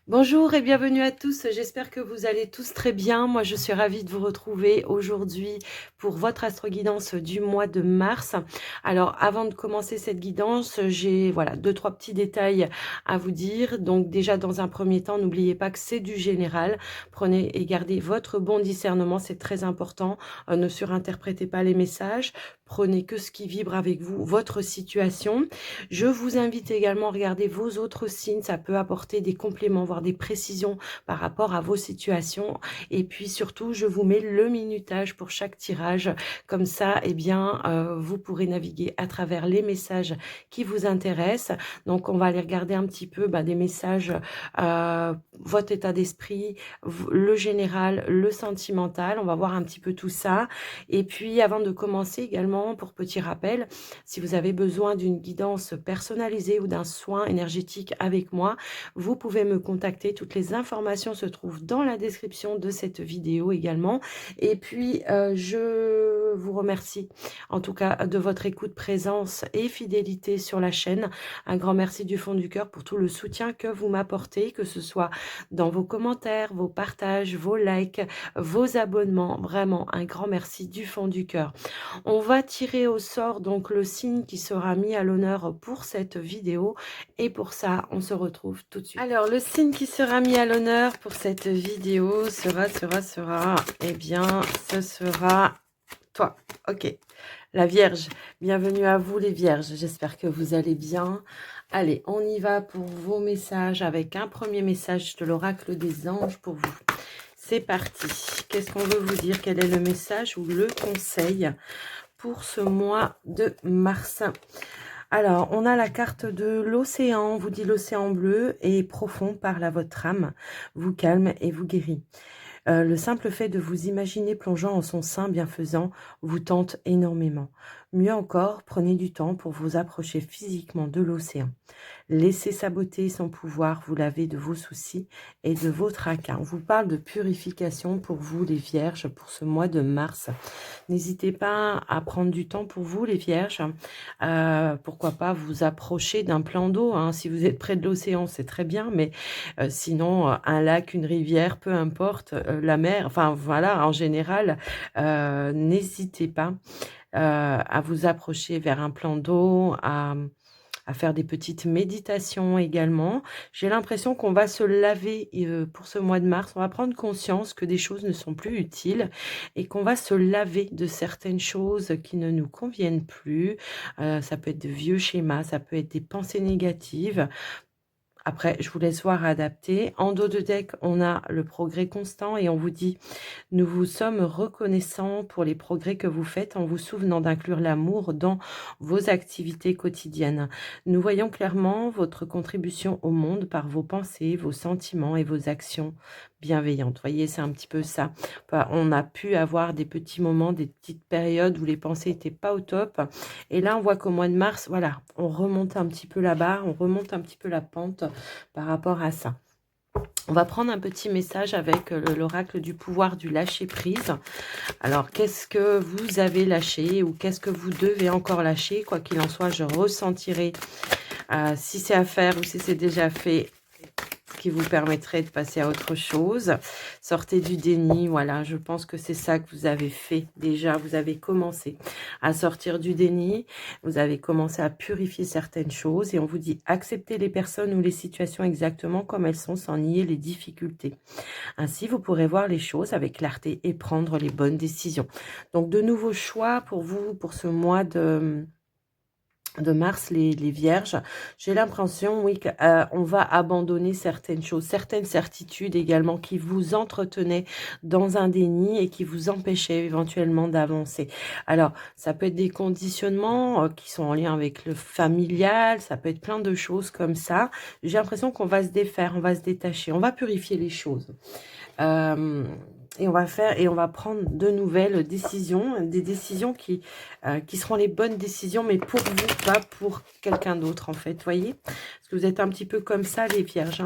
Bonjour et bienvenue à tous, j'espère que vous allez tous très bien. Moi je suis ravie de vous retrouver aujourd'hui pour votre astro-guidance du mois de mars. Alors avant de commencer cette guidance, j'ai voilà 2-3 petits détails à vous dire. Donc déjà dans un premier temps, n'oubliez pas que c'est du général. Prenez et gardez votre bon discernement, c'est très important. Ne surinterprétez pas les messages, prenez que ce qui vibre avec vous, votre situation. Je vous invite également à regarder vos autres signes, ça peut apporter des compléments, voire des précisions par rapport à vos situations. Et puis surtout, je vous mets le minutage pour chaque tirage. Comme ça, eh bien, vous pourrez naviguer à travers les messages qui vous intéressent. Donc, on va aller regarder un petit peu des messages, votre état d'esprit, le général, le sentimental. On va voir un petit peu tout ça. Et puis, avant de commencer également, pour petit rappel, si vous avez besoin d'une guidance personnalisée ou d'un soin énergétique avec moi, vous pouvez me contacter. Toutes les informations se trouvent dans la description de cette vidéo également. Et puis, je vous remercie en tout cas de votre écoute, présence et fidélité sur la chaîne. Un grand merci du fond du cœur pour tout le soutien que vous m'apportez, que ce soit dans vos commentaires, vos partages, vos likes, vos abonnements. Vraiment, un grand merci du fond du cœur. On va tirer au sort donc le signe qui sera mis à l'honneur pour cette vidéo et pour ça on se retrouve tout de suite. Alors le signe qui sera mis à l'honneur pour cette vidéo sera, eh bien ce sera toi. Ok, la Vierge. Bienvenue à vous les Vierges, j'espère que vous allez bien. Allez, on y va pour vos messages avec un premier message de l'oracle des anges pour vous. C'est parti. Qu'est-ce qu'on veut vous dire? Quel est le message ou le conseil pour ce mois de mars? Alors, on a la carte de l'océan. On vous dit l'océan bleu et profond parle à votre âme, vous calme et vous guérit. Le simple fait de vous imaginer plongeant en son sein bienfaisant vous tente énormément. Mieux encore, prenez du temps pour vous approcher physiquement de l'océan. Laissez sa beauté et son pouvoir vous laver de vos soucis et de vos tracas. On vous parle de purification pour vous les Vierges pour ce mois de mars. N'hésitez pas à prendre du temps pour vous les Vierges. Pourquoi pas vous approcher d'un plan d'eau. Si vous êtes près de l'océan, c'est très bien, mais sinon, un lac, une rivière, peu importe, la mer, enfin voilà, en général, n'hésitez pas à vous approcher vers un plan d'eau, à faire des petites méditations également. J'ai l'impression qu'on va se laver pour ce mois de mars. On va prendre conscience que des choses ne sont plus utiles et qu'on va se laver de certaines choses qui ne nous conviennent plus. Ça peut être de vieux schémas, ça peut être des pensées négatives. Après, je vous laisse voir adapter. En dos de deck, on a le progrès constant et on vous dit « Nous vous sommes reconnaissants pour les progrès que vous faites en vous souvenant d'inclure l'amour dans vos activités quotidiennes. Nous voyons clairement votre contribution au monde par vos pensées, vos sentiments et vos actions bienveillantes. » Vous voyez, c'est un petit peu ça. On a pu avoir des petits moments, des petites périodes où les pensées n'étaient pas au top. Et là, on voit qu'au mois de mars, voilà, on remonte un petit peu la barre, on remonte un petit peu la pente par rapport à ça. On va prendre un petit message avec l'oracle du pouvoir du lâcher prise. Alors, qu'est-ce que vous avez lâché ou qu'est-ce que vous devez encore lâcher? Quoi qu'il en soit, je ressentirai si c'est à faire ou si c'est déjà fait, qui vous permettrait de passer à autre chose. Sortez du déni, voilà, je pense que c'est ça que vous avez fait déjà. Vous avez commencé à sortir du déni, vous avez commencé à purifier certaines choses et on vous dit acceptez les personnes ou les situations exactement comme elles sont sans nier les difficultés. Ainsi, vous pourrez voir les choses avec clarté et prendre les bonnes décisions. Donc, de nouveaux choix pour vous pour ce mois de mars, les Vierges. J'ai l'impression, oui, qu'on va abandonner certaines choses, certaines certitudes également qui vous entretenaient dans un déni et qui vous empêchaient éventuellement d'avancer. Alors, ça peut être des conditionnements qui sont en lien avec le familial, ça peut être plein de choses comme ça. J'ai l'impression qu'on va se défaire, on va se détacher, on va purifier les choses. Et on va prendre de nouvelles décisions, des décisions qui seront les bonnes décisions, mais pour vous, pas pour quelqu'un d'autre, en fait, voyez? Parce que vous êtes un petit peu comme ça, les Vierges,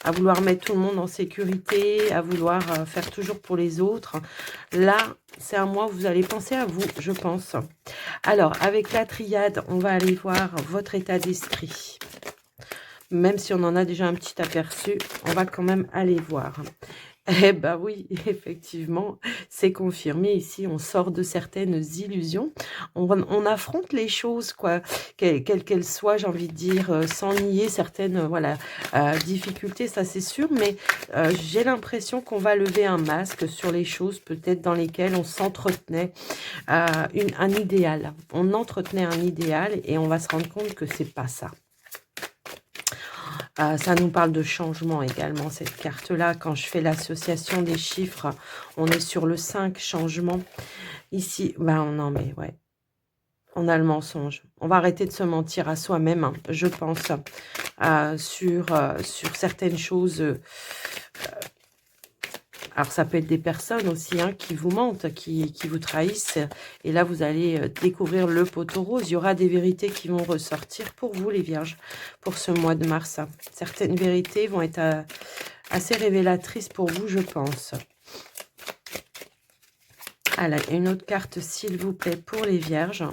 à vouloir mettre tout le monde en sécurité, à vouloir faire toujours pour les autres. Là, c'est un mois où vous allez penser à vous, je pense. Alors, avec la triade, on va aller voir votre état d'esprit. Même si on en a déjà un petit aperçu, on va quand même aller voir. Eh ben oui, effectivement, c'est confirmé ici, on sort de certaines illusions. On affronte les choses, quoi, quelles qu'elles soient, j'ai envie de dire, sans nier certaines, voilà, difficultés, ça c'est sûr, mais j'ai l'impression qu'on va lever un masque sur les choses peut-être dans lesquelles on s'entretenait un idéal. On entretenait un idéal et on va se rendre compte que c'est pas ça. Ça nous parle de changement également, cette carte-là. Quand je fais l'association des chiffres, on est sur le 5, changement. Ici, ben non mais ouais, on a le mensonge. On va arrêter de se mentir à soi-même, hein, je pense, sur certaines choses. Alors, ça peut être des personnes aussi hein, qui vous mentent, qui vous trahissent. Et là, vous allez découvrir le poteau rose. Il y aura des vérités qui vont ressortir pour vous, les vierges, pour ce mois de mars. Certaines vérités vont être assez révélatrices pour vous, je pense. Allez, une autre carte, s'il vous plaît, pour les vierges.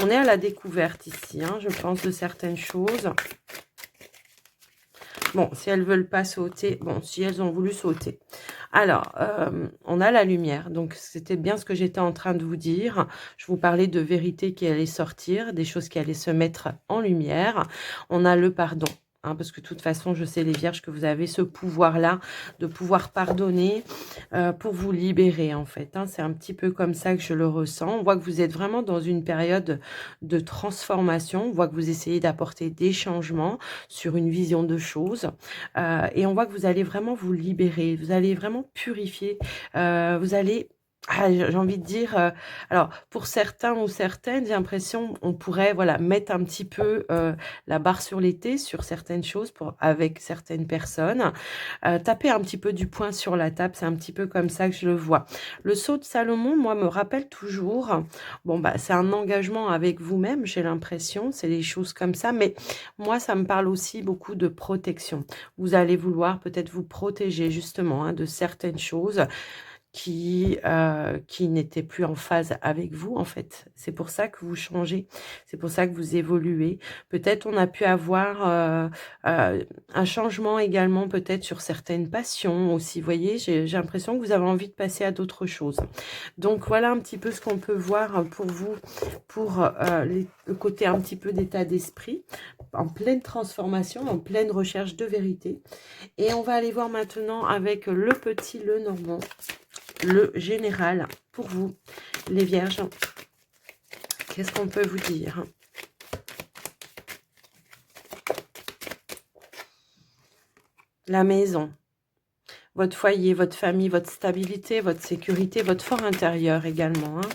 On est à la découverte ici, hein, je pense, de certaines choses. Bon, si elles ne veulent pas sauter, bon, si elles ont voulu sauter. Alors, on a la lumière, donc c'était bien ce que j'étais en train de vous dire. Je vous parlais de vérités qui allaient sortir, des choses qui allaient se mettre en lumière. On a le pardon. Hein, parce que de toute façon, je sais les vierges que vous avez ce pouvoir-là de pouvoir pardonner pour vous libérer en fait. Hein. C'est un petit peu comme ça que je le ressens. On voit que vous êtes vraiment dans une période de transformation. On voit que vous essayez d'apporter des changements sur une vision de choses. Et on voit que vous allez vraiment vous libérer. Vous allez vraiment purifier. Vous allez... j'ai envie de dire, alors pour certains ou certaines, j'ai l'impression on pourrait voilà mettre un petit peu la barre sur les T sur certaines choses avec certaines personnes, taper un petit peu du poing sur la table, c'est un petit peu comme ça que je le vois. Le sceau de Salomon, moi, me rappelle toujours, bon bah c'est un engagement avec vous-même, j'ai l'impression, c'est des choses comme ça, mais moi ça me parle aussi beaucoup de protection. Vous allez vouloir peut-être vous protéger justement hein, de certaines choses qui n'était plus en phase avec vous, en fait. C'est pour ça que vous changez, c'est pour ça que vous évoluez. Peut-être on a pu avoir un changement également peut-être sur certaines passions aussi. Vous voyez, j'ai l'impression que vous avez envie de passer à d'autres choses. Donc, voilà un petit peu ce qu'on peut voir pour vous, pour le côté un petit peu d'état d'esprit, en pleine transformation, en pleine recherche de vérité. Et on va aller voir maintenant avec le petit Lenormand. Le général, pour vous, les vierges, qu'est-ce qu'on peut vous dire? La maison, votre foyer, votre famille, votre stabilité, votre sécurité, votre fort intérieur également. Hein.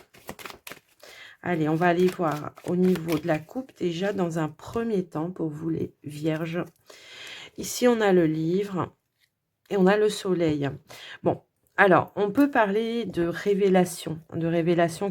Allez, on va aller voir au niveau de la coupe déjà dans un premier temps pour vous les vierges. Ici, on a le livre et on a le soleil. Bon. Alors, on peut parler de révélations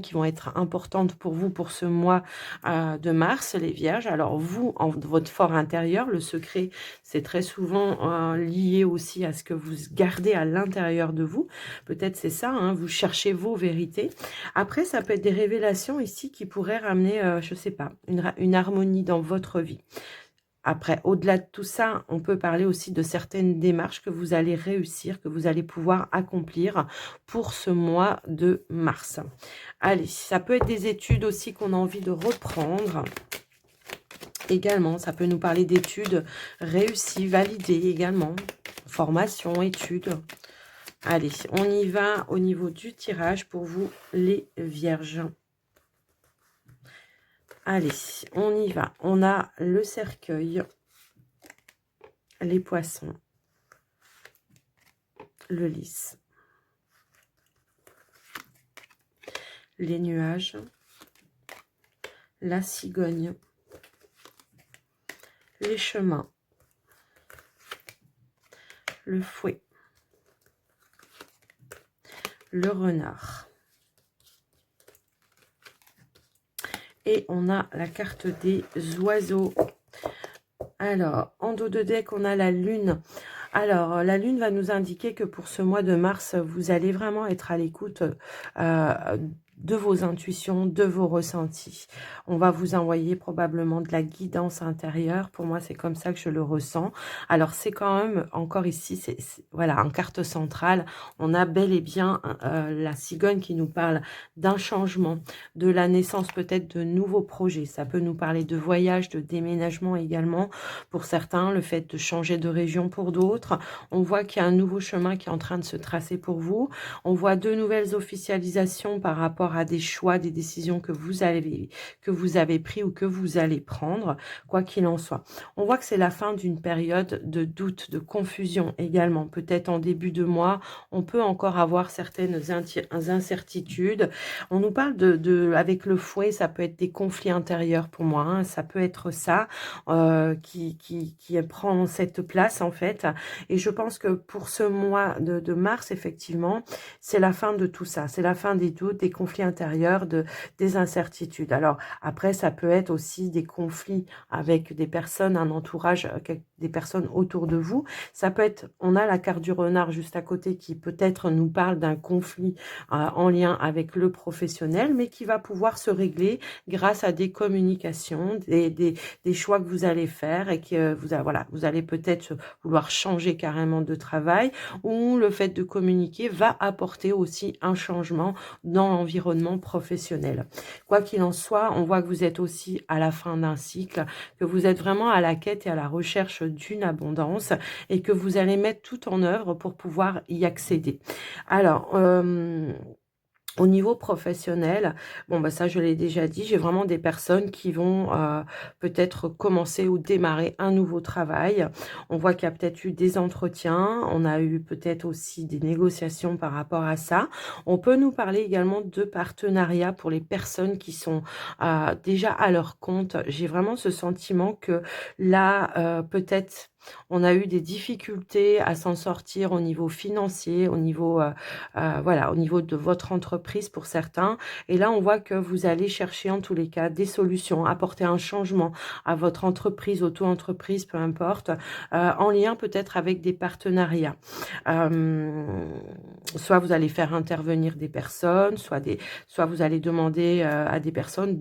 qui vont être importantes pour vous pour ce mois de mars, les vierges. Alors, vous, en votre fort intérieur, le secret, c'est très souvent lié aussi à ce que vous gardez à l'intérieur de vous. Peut-être c'est ça, hein, vous cherchez vos vérités. Après, ça peut être des révélations ici qui pourraient ramener, je ne sais pas, une harmonie dans votre vie. Après, au-delà de tout ça, on peut parler aussi de certaines démarches que vous allez réussir, que vous allez pouvoir accomplir pour ce mois de mars. Allez, ça peut être des études aussi qu'on a envie de reprendre. Également, ça peut nous parler d'études réussies, validées également. Formation, études. Allez, on y va au niveau du tirage pour vous, les vierges. Allez, on y va. On a le cercueil, les poissons, le lys, les nuages, la cigogne, les chemins, le fouet, le renard. Et on a la carte des oiseaux. Alors, en dos de deck, on a la lune. Alors, la lune va nous indiquer que pour ce mois de mars, vous allez vraiment être à l'écoute de vos intuitions, de vos ressentis. On va vous envoyer probablement de la guidance intérieure. Pour moi, c'est comme ça que je le ressens. Alors, c'est quand même, encore ici, voilà, en carte centrale, on a bel et bien la cigogne qui nous parle d'un changement, de la naissance peut-être de nouveaux projets. Ça peut nous parler de voyage, de déménagement également. Pour certains, le fait de changer de région pour d'autres. On voit qu'il y a un nouveau chemin qui est en train de se tracer pour vous. On voit de nouvelles officialisations par rapport à des choix, des décisions que vous avez pris ou que vous allez prendre, quoi qu'il en soit. On voit que c'est la fin d'une période de doute, de confusion également. Peut-être en début de mois, on peut encore avoir certaines incertitudes. On nous parle avec le fouet, ça peut être des conflits intérieurs pour moi, hein, ça peut être ça qui prend cette place en fait. Et je pense que pour ce mois de mars, effectivement, c'est la fin de tout ça. C'est la fin des doutes, des conflits intérieurs, des incertitudes. Alors après, ça peut être aussi des conflits avec des personnes, un entourage, des personnes autour de vous. Ça peut être, on a la carte du renard juste à côté qui peut-être nous parle d'un conflit en lien avec le professionnel, mais qui va pouvoir se régler grâce à des communications, des choix que vous allez faire et que vous allez peut-être vouloir changer carrément de travail, ou le fait de communiquer va apporter aussi un changement dans l'environnement professionnel. Quoi qu'il en soit, on voit que vous êtes aussi à la fin d'un cycle, que vous êtes vraiment à la quête et à la recherche d'une abondance et que vous allez mettre tout en œuvre pour pouvoir y accéder. Alors, au niveau professionnel, bon bah ça je l'ai déjà dit, j'ai vraiment des personnes qui vont peut-être commencer ou démarrer un nouveau travail. On voit qu'il y a peut-être eu des entretiens, on a eu peut-être aussi des négociations par rapport à ça. On peut nous parler également de partenariats pour les personnes qui sont déjà à leur compte. J'ai vraiment ce sentiment que là, peut-être on a eu des difficultés à s'en sortir au niveau financier, au niveau voilà, au niveau de votre entreprise pour certains. Et là, on voit que vous allez chercher en tous les cas des solutions, apporter un changement à votre entreprise, auto-entreprise, peu importe, en lien peut-être avec des partenariats. Soit vous allez faire intervenir des personnes, soit vous allez demander à des personnes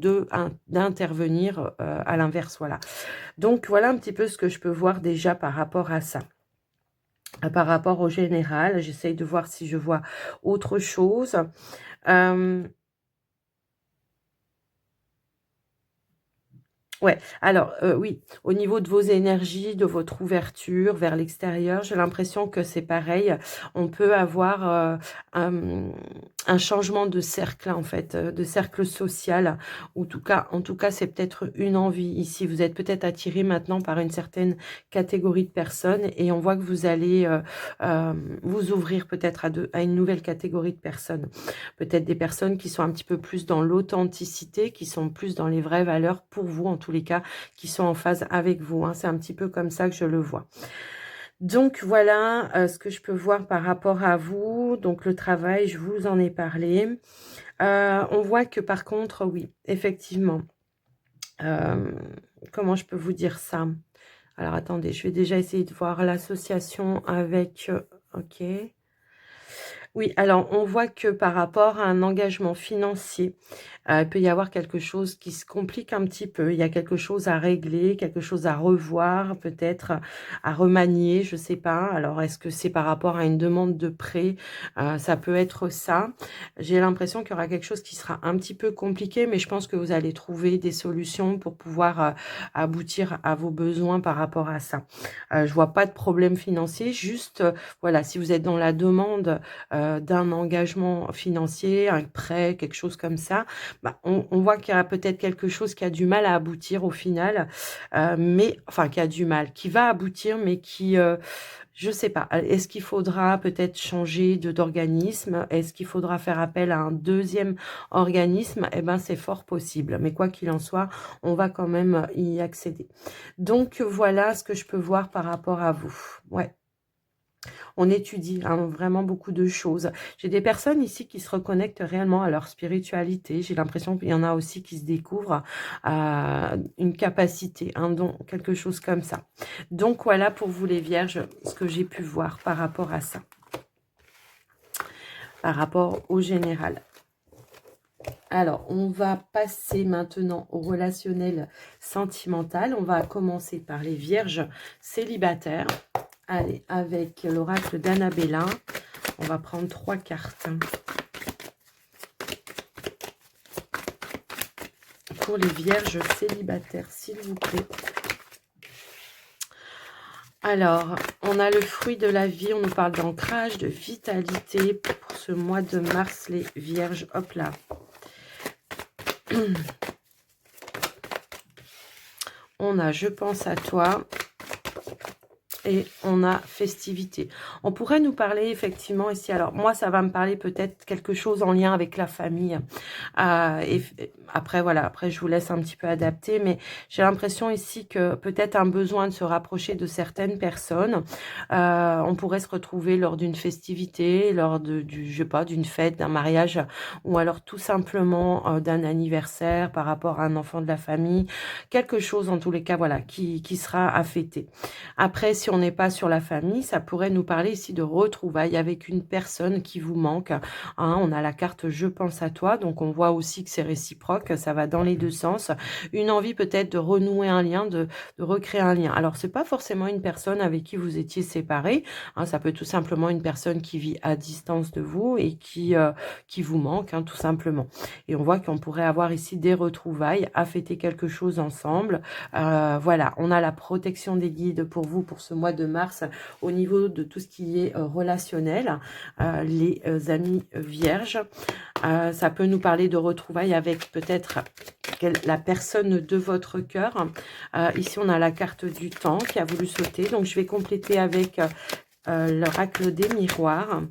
d'intervenir à l'inverse. Voilà. Donc, voilà un petit peu ce que je peux voir déjà par rapport à ça. Par rapport au général, j'essaye de voir si je vois autre chose. Ouais, alors oui, au niveau de vos énergies, de votre ouverture vers l'extérieur, j'ai l'impression que c'est pareil. On peut avoir un changement de cercle, en fait, de cercle social. Ou en tout cas, c'est peut-être une envie ici. Vous êtes peut-être attiré maintenant par une certaine catégorie de personnes et on voit que vous allez vous ouvrir peut-être à une nouvelle catégorie de personnes. Peut-être des personnes qui sont un petit peu plus dans l'authenticité, qui sont plus dans les vraies valeurs pour vous, en tous les cas, qui sont en phase avec vous. Hein. C'est un petit peu comme ça que je le vois. Donc, voilà ce que je peux voir par rapport à vous. Donc, le travail, je vous en ai parlé. On voit que par contre, oui, effectivement, comment je peux vous dire ça? Alors, attendez, je vais déjà essayer de voir l'association avec... ok. Oui, alors on voit que par rapport à un engagement financier, il peut y avoir quelque chose qui se complique un petit peu. Il y a quelque chose à régler, quelque chose à revoir, peut-être à remanier, je sais pas. Alors, est-ce que c'est par rapport à une demande de prêt? Ça peut être ça. J'ai l'impression qu'il y aura quelque chose qui sera un petit peu compliqué, mais je pense que vous allez trouver des solutions pour pouvoir aboutir à vos besoins par rapport à ça. Je vois pas de problème financier, juste, voilà, si vous êtes dans la demande d'un engagement financier, un prêt, quelque chose comme ça, bah, on voit qu'il y a peut-être quelque chose qui a du mal à aboutir au final, mais enfin qui a du mal, qui va aboutir, mais qui, je sais pas, est-ce qu'il faudra peut-être changer d'organisme? Est-ce qu'il faudra faire appel à un deuxième organisme? Eh ben, c'est fort possible, mais quoi qu'il en soit, on va quand même y accéder. Donc voilà ce que je peux voir par rapport à vous. Ouais. On étudie hein, vraiment beaucoup de choses. J'ai des personnes ici qui se reconnectent réellement à leur spiritualité. J'ai l'impression qu'il y en a aussi qui se découvrent une capacité, un don, quelque chose comme ça. Donc voilà pour vous les vierges, ce que j'ai pu voir par rapport à ça. Par rapport au général. Alors, on va passer maintenant au relationnel sentimental. On va commencer par les vierges célibataires. Allez, avec l'oracle d'Annabella, on va prendre 3 cartes. Pour les vierges célibataires, s'il vous plaît. Alors, on a le fruit de la vie, on nous parle d'ancrage, de vitalité pour ce mois de mars, les vierges. Hop là. On a je pense à toi. Et on a festivité. On pourrait nous parler effectivement ici, alors moi ça va me parler peut-être quelque chose en lien avec la famille. Et après voilà, après je vous laisse un petit peu adapter, mais j'ai l'impression ici que peut-être un besoin de se rapprocher de certaines personnes. On pourrait se retrouver lors d'une festivité, lors je sais pas, d'une fête, d'un mariage, ou alors tout simplement d'un anniversaire par rapport à un enfant de la famille. Quelque chose en tous les cas, voilà, qui sera à fêter. Après, si on n'est pas sur la famille, ça pourrait nous parler ici de retrouvailles avec une personne qui vous manque. Hein, on a la carte « Je pense à toi », donc on voit aussi que c'est réciproque, ça va dans les deux sens. Une envie peut-être de renouer un lien, de recréer un lien. Alors, c'est pas forcément une personne avec qui vous étiez séparés. Hein, ça peut être tout simplement une personne qui vit à distance de vous et qui vous manque, hein, tout simplement. Et on voit qu'on pourrait avoir ici des retrouvailles, à fêter quelque chose ensemble. Voilà, on a la protection des guides pour vous pour ce mois de mars au niveau de tout ce qui est relationnel, les amis vierges. Ça peut nous parler de retrouvailles avec peut-être la personne de votre cœur. Ici, on a la carte du temps qui a voulu sauter. Donc, je vais compléter avec l'oracle des miroirs.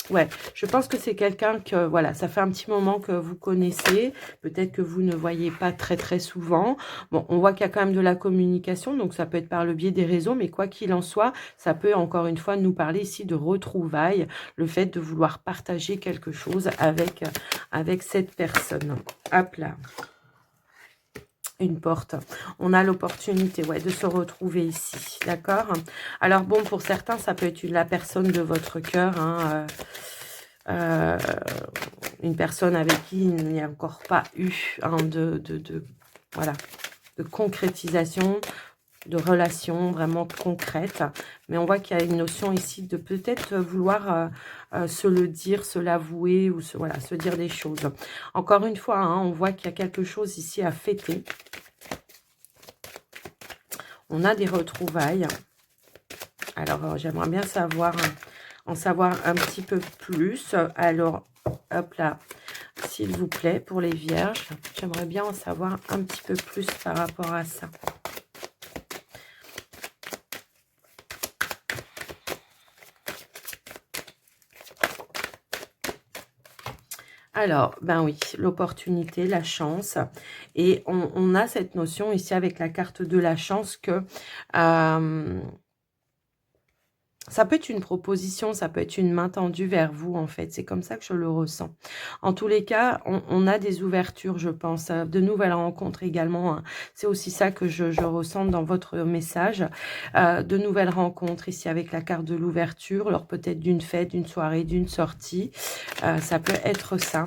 Ouais, je pense que c'est quelqu'un que, voilà, ça fait un petit moment que vous connaissez. Peut-être que vous ne voyez pas très, très souvent. Bon, on voit qu'il y a quand même de la communication, donc ça peut être par le biais des réseaux, mais quoi qu'il en soit, ça peut encore une fois nous parler ici de retrouvailles, le fait de vouloir partager quelque chose avec cette personne. Hop là. Une porte. On a l'opportunité, ouais, de se retrouver ici, d'accord? Alors bon, pour certains, ça peut être la personne de votre cœur, hein, une personne avec qui il n'y a encore pas eu hein, voilà, de concrétisation, de relation vraiment concrète. Mais on voit qu'il y a une notion ici de peut-être vouloir se le dire, se l'avouer ou voilà, se dire des choses. Encore une fois, hein, on voit qu'il y a quelque chose ici à fêter. On a des retrouvailles. Alors, j'aimerais bien en savoir un petit peu plus. Alors, hop là, s'il vous plaît, pour les vierges, j'aimerais bien en savoir un petit peu plus par rapport à ça. Alors, ben oui, l'opportunité, la chance. Et on a cette notion ici avec la carte de la chance que ça peut être une proposition, ça peut être une main tendue vers vous, en fait. C'est comme ça que je le ressens. En tous les cas, on a des ouvertures, je pense, de nouvelles rencontres également. Hein. C'est aussi ça que je ressens dans votre message. De nouvelles rencontres ici avec la carte de l'ouverture, lors peut-être d'une fête, d'une soirée, d'une sortie. Ça peut être ça.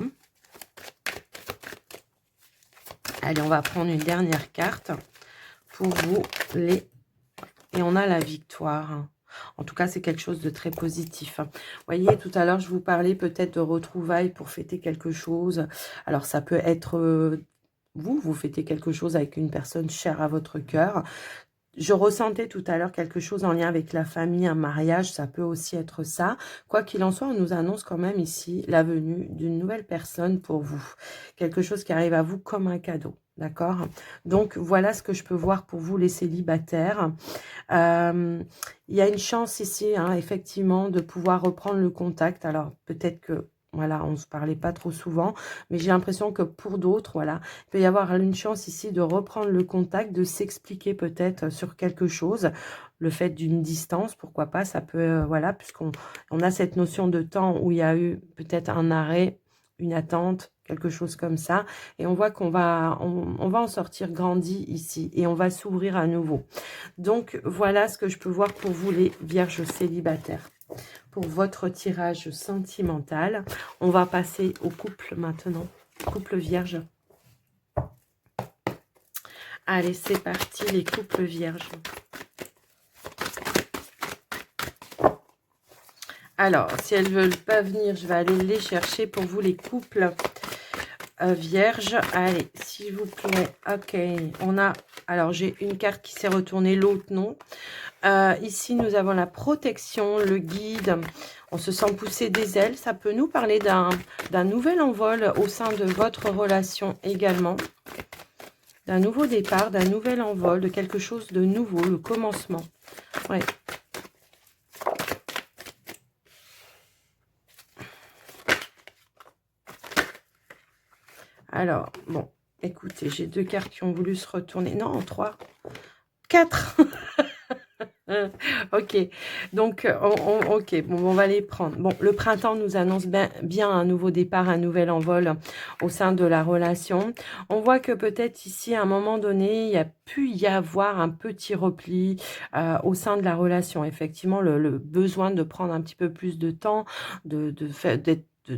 Allez, on va prendre une dernière carte pour vous. Et on a la victoire. En tout cas, c'est quelque chose de très positif. Vous voyez, tout à l'heure, je vous parlais peut-être de retrouvailles pour fêter quelque chose. Alors, ça peut être vous fêtez quelque chose avec une personne chère à votre cœur. Je ressentais tout à l'heure quelque chose en lien avec la famille, un mariage, ça peut aussi être ça. Quoi qu'il en soit, on nous annonce quand même ici la venue d'une nouvelle personne pour vous. Quelque chose qui arrive à vous comme un cadeau, d'accord? Donc, voilà ce que je peux voir pour vous, les célibataires. Il y a une chance ici, hein, effectivement, de pouvoir reprendre le contact. Alors, peut-être que voilà, on ne se parlait pas trop souvent, mais j'ai l'impression que pour d'autres, voilà, il peut y avoir une chance ici de reprendre le contact, de s'expliquer peut-être sur quelque chose. Le fait d'une distance, pourquoi pas, ça peut, voilà, puisqu'on a cette notion de temps où il y a eu peut-être un arrêt, une attente, quelque chose comme ça. Et on voit qu'on va, on va en sortir grandi ici et on va s'ouvrir à nouveau. Donc, voilà ce que je peux voir pour vous, les vierges célibataires. Pour votre tirage sentimental, on va passer au couple maintenant. couple vierge. Allez, c'est parti, les couples vierges. Alors, si elles ne veulent pas venir, je vais aller les chercher pour vous, les couples vierges. Allez, s'il vous plaît. Ok, on a... Alors, j'ai une carte qui s'est retournée, l'autre non. Ici, nous avons la protection, le guide. On se sent pousser des ailes. Ça peut nous parler d'un nouvel envol au sein de votre relation également. D'un nouveau départ, d'un nouvel envol, de quelque chose de nouveau, le commencement. Ouais. Alors, bon, écoutez, j'ai 2 cartes qui ont voulu se retourner. Non, 3, 4. Ok, donc, ok, bon, on va les prendre. Bon, le printemps nous annonce bien un nouveau départ, un nouvel envol au sein de la relation. On voit que peut-être ici, à un moment donné, il y a pu y avoir un petit repli au sein de la relation. Effectivement, le besoin de prendre un petit peu plus de temps, de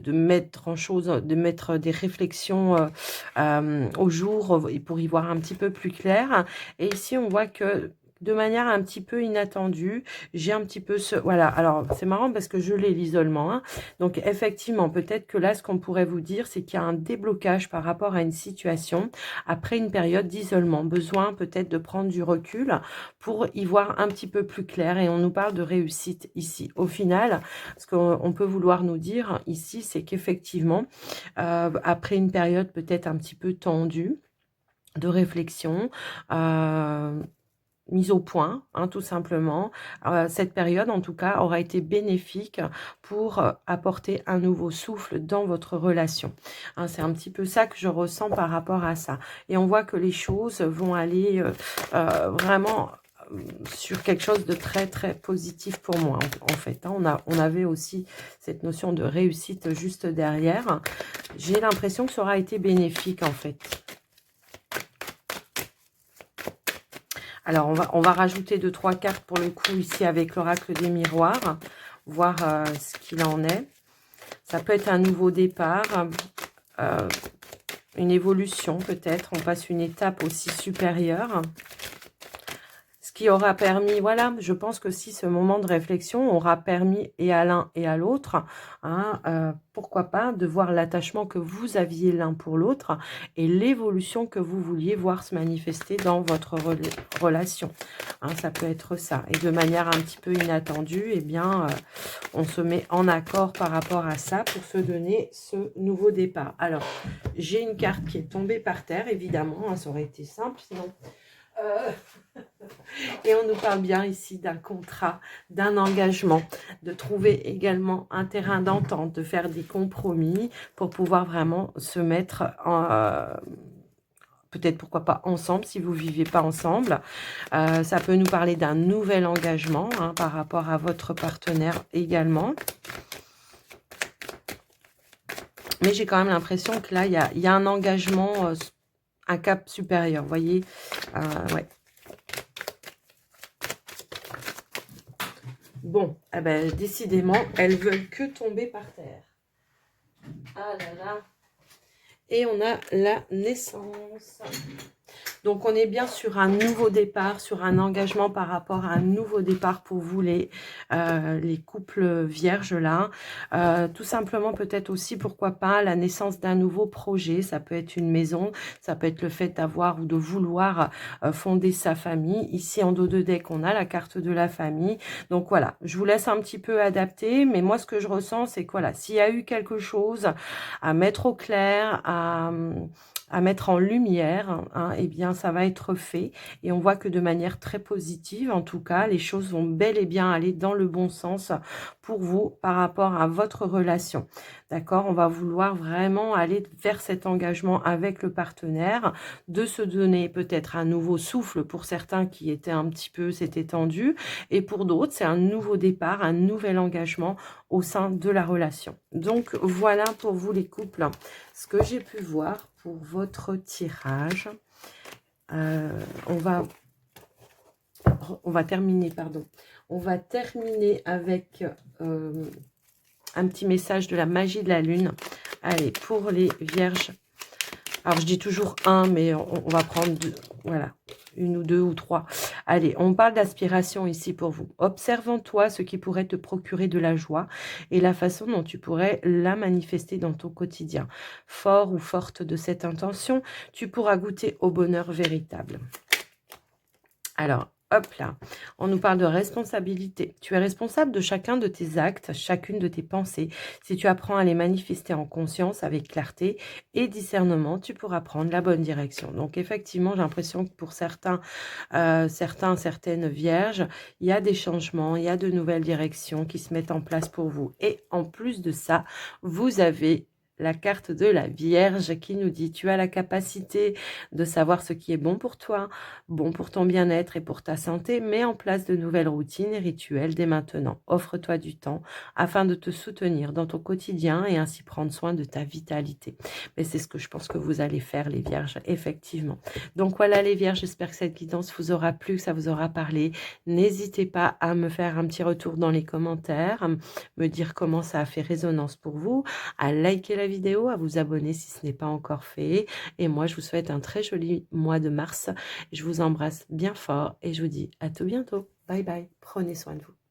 mettre en chose, de mettre des réflexions au jour pour y voir un petit peu plus clair. Et ici, on voit que de manière un petit peu inattendue, j'ai un petit peu ce... Voilà, alors c'est marrant parce que je l'ai l'isolement. Hein. Donc effectivement, peut-être que là, ce qu'on pourrait vous dire, c'est qu'il y a un déblocage par rapport à une situation après une période d'isolement. Besoin peut-être de prendre du recul pour y voir un petit peu plus clair. Et on nous parle de réussite ici. Au final, ce qu'on peut vouloir nous dire ici, c'est qu'effectivement, après une période peut-être un petit peu tendue, de réflexion, mise au point, hein, tout simplement. Cette période, en tout cas, aura été bénéfique pour apporter un nouveau souffle dans votre relation. Hein, c'est un petit peu ça que je ressens par rapport à ça. Et on voit que les choses vont aller vraiment sur quelque chose de très, très positif pour moi, en fait. Hein. On avait aussi cette notion de réussite juste derrière. J'ai l'impression que ça aura été bénéfique, en fait. Alors, on va rajouter 2-3 cartes pour le coup ici avec l'oracle des miroirs, voir ce qu'il en est. Ça peut être un nouveau départ, une évolution peut-être. On passe une étape aussi supérieure. Ce qui aura permis, voilà, je pense que si ce moment de réflexion aura permis et à l'un et à l'autre, hein, pourquoi pas, de voir l'attachement que vous aviez l'un pour l'autre et l'évolution que vous vouliez voir se manifester dans votre relation. Hein, ça peut être ça. Et de manière un petit peu inattendue, eh bien, on se met en accord par rapport à ça pour se donner ce nouveau départ. Alors, j'ai une carte qui est tombée par terre, évidemment, hein, ça aurait été simple, sinon... Et on nous parle bien ici d'un contrat, d'un engagement, de trouver également un terrain d'entente, de faire des compromis pour pouvoir vraiment se mettre peut-être pourquoi pas ensemble si vous ne vivez pas ensemble. Ça peut nous parler d'un nouvel engagement hein, par rapport à votre partenaire également. Mais j'ai quand même l'impression que là, il y a un engagement, un cap supérieur, vous voyez. Ouais. Bon, eh ben, décidément, elles veulent que tomber par terre. Ah là là. Et on a la naissance. Donc, on est bien sur un nouveau départ, sur un engagement par rapport à un nouveau départ pour vous, les couples vierges là. Tout simplement, peut-être aussi, pourquoi pas, la naissance d'un nouveau projet. Ça peut être une maison, ça peut être le fait d'avoir ou de vouloir fonder sa famille. Ici, en dos de deck, on a la carte de la famille. Donc, voilà, je vous laisse un petit peu adapter. Mais moi, ce que je ressens, c'est que, voilà, s'il y a eu quelque chose à mettre au clair, à mettre en lumière, hein, eh bien, ça va être fait. Et on voit que de manière très positive, en tout cas, les choses vont bel et bien aller dans le bon sens pour vous par rapport à votre relation. D'accord? On va vouloir vraiment aller vers cet engagement avec le partenaire, de se donner peut-être un nouveau souffle pour certains qui étaient un petit peu, c'était tendu, et pour d'autres, c'est un nouveau départ, un nouvel engagement au sein de la relation. Donc, voilà pour vous les couples, ce que j'ai pu voir pour votre tirage. On va terminer, pardon. On va terminer avec un petit message de la magie de la lune. Allez, pour les vierges, Alors, je dis toujours un, mais on va prendre deux, voilà, une ou deux ou trois. Allez, on parle d'aspiration ici pour vous. Observe en toi ce qui pourrait te procurer de la joie et la façon dont tu pourrais la manifester dans ton quotidien. Fort ou forte de cette intention, tu pourras goûter au bonheur véritable. Alors, hop là, on nous parle de responsabilité. Tu es responsable de chacun de tes actes, chacune de tes pensées. Si tu apprends à les manifester en conscience, avec clarté et discernement, tu pourras prendre la bonne direction. Donc, effectivement, j'ai l'impression que pour certaines vierges, il y a des changements, il y a de nouvelles directions qui se mettent en place pour vous. Et en plus de ça, vous avez la carte de la Vierge qui nous dit: tu as la capacité de savoir ce qui est bon pour toi, bon pour ton bien-être et pour ta santé. Mets en place de nouvelles routines et rituels dès maintenant. Offre-toi du temps afin de te soutenir dans ton quotidien et ainsi prendre soin de ta vitalité. Mais c'est ce que je pense que vous allez faire, les Vierges, effectivement. Donc voilà, les Vierges, j'espère que cette guidance vous aura plu, que ça vous aura parlé. N'hésitez pas à me faire un petit retour dans les commentaires, à me dire comment ça a fait résonance pour vous, à liker la vidéo, à vous abonner si ce n'est pas encore fait. Et moi, je vous souhaite un très joli mois de mars. Je vous embrasse bien fort et je vous dis à tout bientôt. Bye bye. Prenez soin de vous.